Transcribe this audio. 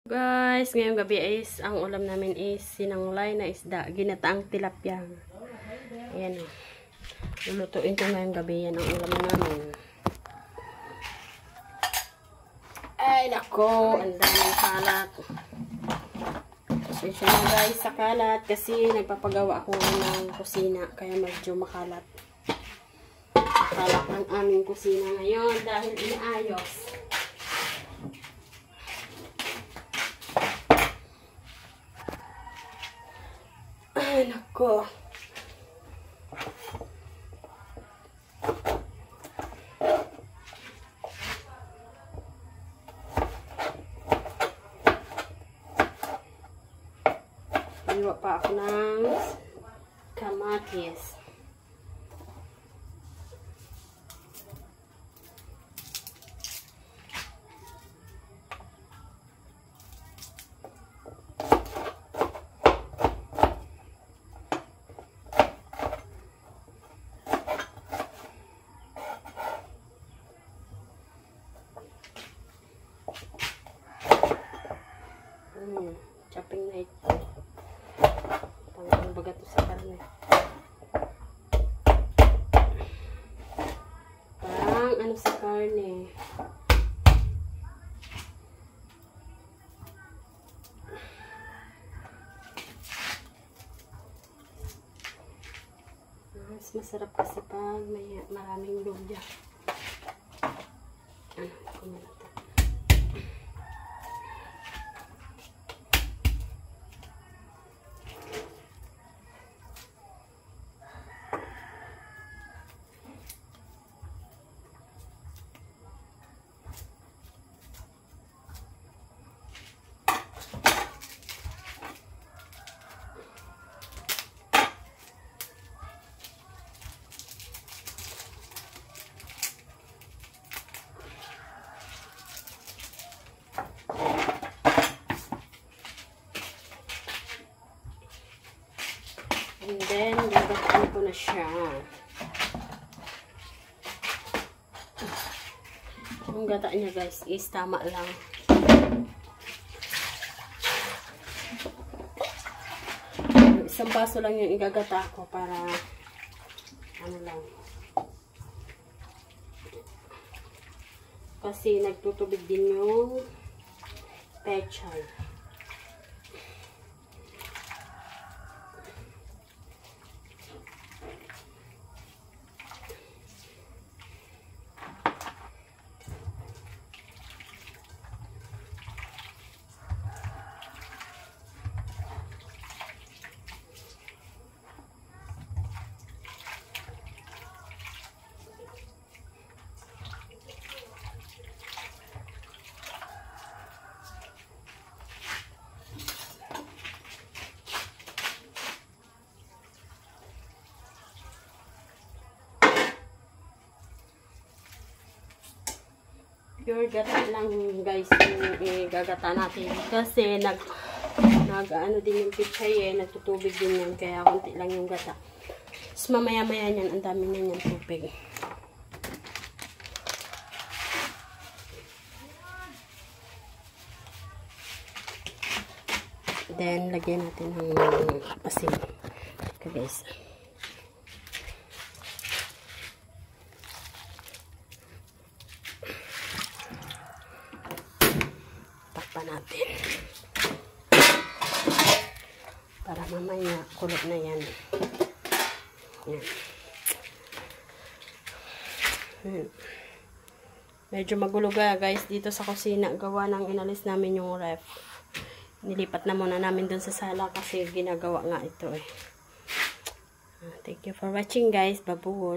Guys, ngayong gabi is ang ulam namin is sinanglay na isda, ginataang tilapia. Ayan o. Lulutuin ko ngayong gabi, yan ang ulam namin. Ay nako, ang daming kalat. Pasensya na guys sa kalat kasi nagpapagawa ako ng kusina kaya medyo makalat. Kalat ang aming kusina ngayon dahil inaayos. Ay, nako. Iwa pa ako ng kamatis. Chopping na ito. Pang baga to sa karne. Parang ano sa karne. Mas masarap kasi pag may maraming luya. Ano, kumala to. And then, gagawin ko na siya. Yung gata niya guys is tama lang. Isang baso lang yung igagata ko para ano lang. Kasi nagtutubig din yung pechay. Pure gata lang guys yung gagata natin kasi nag ano din yung pichay nagtutubig din yan kaya konti lang yung gata. Tapos mamaya maya yan ang dami na yan tubig. Then lagyan natin ng asin. Okay guys. Natin para mamaya kulot na yan. Medyo magulo guys dito sa kusina gawa ng inalis namin yung ref. Nilipat na muna namin dun sa sala kasi ginagawa nga ito Thank you for watching guys. Babuot.